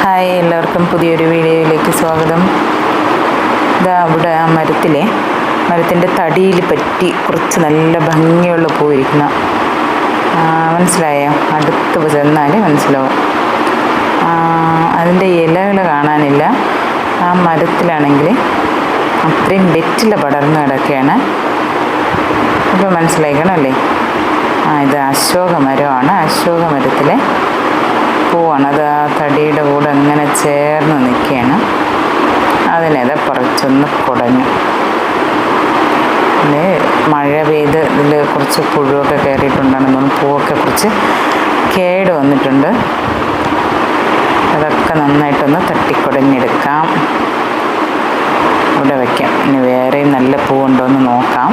Hi, എല്ലാവർക്കും പുതിയൊരു വീഡിയോയിലേക്ക് സ്വാഗതം. ഇതാ ഇവിടെ ആ മരത്തിൻ്റെ തടിയിൽ പറ്റി കുറച്ച് നല്ല ഭംഗിയുള്ള പൂവിരിക്കുന്ന മനസ്സിലായോ? അടുത്ത് ചെന്നാൽ മനസ്സിലാവും. അതിൻ്റെ ഇലകൾ കാണാനില്ല. ആ മരത്തിലാണെങ്കിൽ അത്രയും വെറ്റില പടർന്ന് കിടക്കുകയാണ്. ഇപ്പോൾ മനസ്സിലായിക്കണമല്ലേ? ഇത് അശോക മരമാണ്. അശോക മരത്തിലെ പൂവാണ്. അത് ആ തടിയുടെ കൂടെ അങ്ങനെ ചേർന്ന് നിൽക്കുകയാണ്. അതിനത് കുറച്ചൊന്ന് കുടഞ്ഞു. പിന്നെ മഴ പെയ്ത് ഇതിൽ കുറച്ച് പുഴുവൊക്കെ കയറിയിട്ടുണ്ടെന്ന് തോന്നുന്നു. പൂവൊക്കെ കുറച്ച് കേട് വന്നിട്ടുണ്ട്. അതൊക്കെ നന്നായിട്ടൊന്ന് തട്ടിക്കുടഞ്ഞെടുക്കാം. ഇവിടെ വയ്ക്കാം. ഇനി വേറെയും നല്ല പൂവുണ്ടോ എന്ന് നോക്കാം.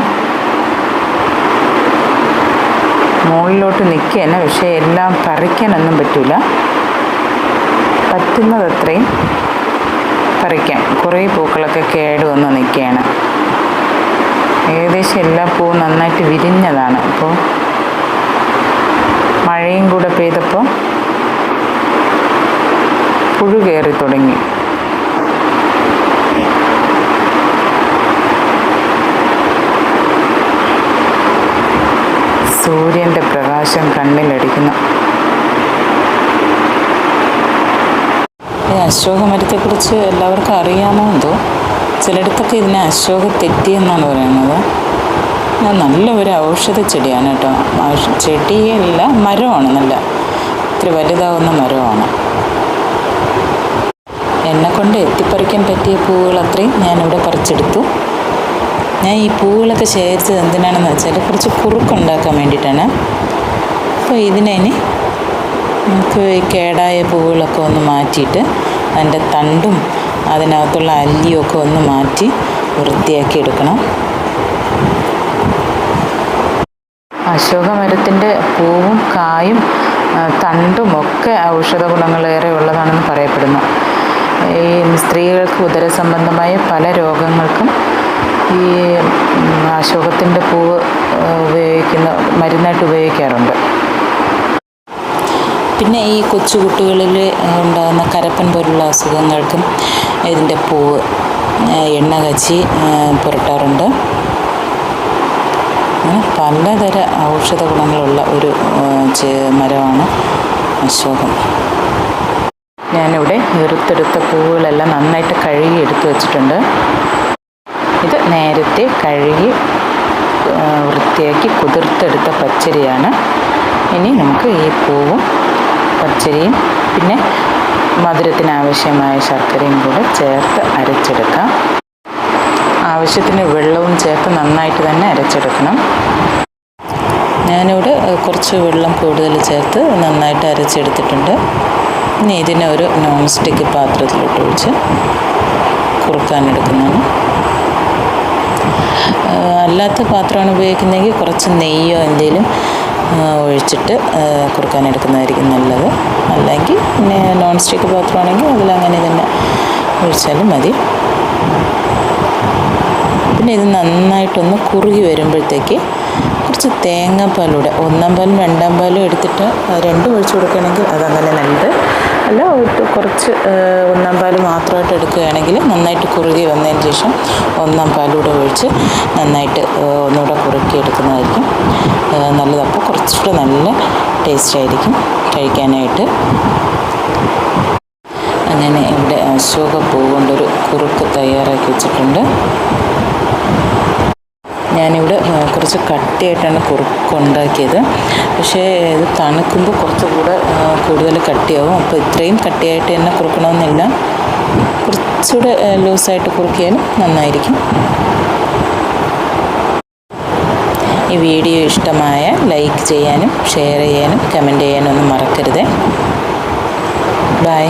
മുകളിലോട്ട് നിൽക്കുകയാണ്, പക്ഷേ എല്ലാം പറിക്കാനൊന്നും പറ്റില്ല. പറ്റുന്നത് അത്രയും പറിക്കാം. കുറേ പൂക്കളൊക്കെ കേട് വന്ന് നിൽക്കുകയാണ്. ഏകദേശം എല്ലാ പൂവും നന്നായിട്ട് വിരിഞ്ഞതാണ്. അപ്പോൾ മഴയും കൂടെ പെയ്തപ്പോൾ പുഴു കയറി തുടങ്ങി. സൂര്യൻ്റെ പ്രകാശം കണ്ണിലടിക്കുന്നു. ഈ അശോകമരത്തെക്കുറിച്ച് എല്ലാവർക്കും അറിയാമോ എന്തോ? ചിലയിടത്തൊക്കെ ഇതിനെ അശോക തെറ്റി എന്നാണ് പറയുന്നത്. നല്ല ഒരു ഔഷധ ചെടിയാണ് കേട്ടോ. ചെടിയല്ല, മരമാണ്. നല്ല ഇത്തിരി വലുതാവുന്ന മരമാണ്. എന്നെക്കൊണ്ട് എത്തിപ്പറിക്കാൻ പറ്റിയ പൂവുകൾ അത്രയും ഞാനിവിടെ പറിച്ചെടുത്തു. ഞാൻ ഈ പൂവുകളൊക്കെ ശേഖരിച്ചത് എന്തിനാണെന്ന് വെച്ചാൽ കുറച്ച് കുറുക്കുണ്ടാക്കാൻ വേണ്ടിയിട്ടാണ്. അപ്പോൾ ഇതിനി നമുക്ക് കേടായ പൂവുകളൊക്കെ ഒന്ന് മാറ്റിയിട്ട് അതിൻ്റെ തണ്ടും അതിനകത്തുള്ള അല്ലിയൊക്കെ ഒന്ന് മാറ്റി വൃത്തിയാക്കി എടുക്കണം. അശോകമരത്തിൻ്റെ പൂവും കായും തണ്ടും ഒക്കെ ഔഷധ ഗുണങ്ങളേറെ ഉള്ളതാണെന്ന് പറയപ്പെടുന്നു. ഈ സ്ത്രീകൾക്ക് ഉദരസംബന്ധമായ പല രോഗങ്ങൾക്കും ഈ അശോകത്തിൻ്റെ പൂവ് മരുന്നായിട്ട് ഉപയോഗിക്കാറുണ്ട്. പിന്നെ ഈ കൊച്ചുകുട്ടികളിൽ ഉണ്ടാകുന്ന കരപ്പൻ പോലുള്ള അസുഖങ്ങൾക്കും ഇതിൻ്റെ പൂവ് എണ്ണ കാച്ചി പുരട്ടാറുണ്ട്. പലതര ഔഷധ ഗുണങ്ങളുള്ള ഒരു മരമാണ് അശോകം. ഞാനിവിടെ എടുത്തെടുത്ത പൂവുകളെല്ലാം നന്നായിട്ട് കഴുകി എടുത്തു വച്ചിട്ടുണ്ട്. ഇത് നേരത്തെ കഴുകി വൃത്തിയാക്കി കുതിർത്തെടുത്ത പച്ചരിയാണ്. ഇനി നമുക്ക് ഈ പൂവും പച്ചരിയും പിന്നെ മധുരത്തിനാവശ്യമായ ശർക്കരയും കൂടെ ചേർത്ത് അരച്ചെടുക്കാം. ആവശ്യത്തിന് വെള്ളവും ചേർത്ത് നന്നായിട്ട് തന്നെ അരച്ചെടുക്കണം. ഞാനിവിടെ കുറച്ച് വെള്ളം കൂടുതൽ ചേർത്ത് നന്നായിട്ട് അരച്ചെടുത്തിട്ടുണ്ട്. ഇനി ഇതിനെ ഒരു നോൺ സ്റ്റിക്ക് പാത്രത്തിലോട്ട് ഒഴിച്ച് കുറുക്കാനെടുക്കുന്നതാണ്. അല്ലാത്ത പാത്രമാണ് ഉപയോഗിക്കുന്നതെങ്കിൽ കുറച്ച് നെയ്യോ എന്തെങ്കിലും ഒഴിച്ചിട്ട് കുറുക്കാനെടുക്കുന്നതായിരിക്കും നല്ലത്. അല്ലെങ്കിൽ പിന്നെ നോൺ സ്റ്റിക്ക് പാത്രമാണെങ്കിൽ അതിലങ്ങനെ തന്നെ ഒഴിച്ചാലും മതി. പിന്നെ ഇത് നന്നായിട്ടൊന്ന് കുറുകി വരുമ്പോഴത്തേക്ക് കുറച്ച് തേങ്ങാപ്പാലൂടെ 1-ാം പാലും 2-ാം പാലും എടുത്തിട്ട് രണ്ടും ഒഴിച്ച് കൊടുക്കുകയാണെങ്കിൽ അതങ്ങനെ നല്ലത്. അല്ല, കുറച്ച് 1-ാം പാല് മാത്രമായിട്ട് എടുക്കുകയാണെങ്കിൽ നന്നായിട്ട് കുറുകി വന്നതിന് ശേഷം 1-ാം പാലൂടെ ഒഴിച്ച് നന്നായിട്ട് ഒന്നുകൂടെ കുറുക്കി എടുക്കുന്നതായിരിക്കും നല്ലത്. അപ്പോൾ കുറച്ചുകൂടെ നല്ല ടേസ്റ്റായിരിക്കും കഴിക്കാനായിട്ട്. അങ്ങനെ ഇവിടെ അശോക പൂ കൊണ്ടൊരു കുറുക്ക് തയ്യാറാക്കി വെച്ചിട്ടുണ്ട്. ഞാനിവിടെ കുറച്ച് കട്ടിയായിട്ടാണ് കുറുക്കുണ്ടാക്കിയത്. പക്ഷേ ഇത് തണുക്കുമ്പോൾ കുറച്ചുകൂടെ കൂടുതൽ കട്ടിയാവും. അപ്പോൾ ഇത്രയും കട്ടിയായിട്ട് തന്നെ കുറുക്കണമെന്നില്ല. കുറച്ചുകൂടെ ലൂസായിട്ട് കുറുക്കിയാലും നന്നായിരിക്കും. ഈ വീഡിയോ ഇഷ്ടമായ ലൈക്ക് ചെയ്യാനും ഷെയർ ചെയ്യാനും കമൻറ്റ് ചെയ്യാനും ഒന്നും മറക്കരുത്. ബൈ.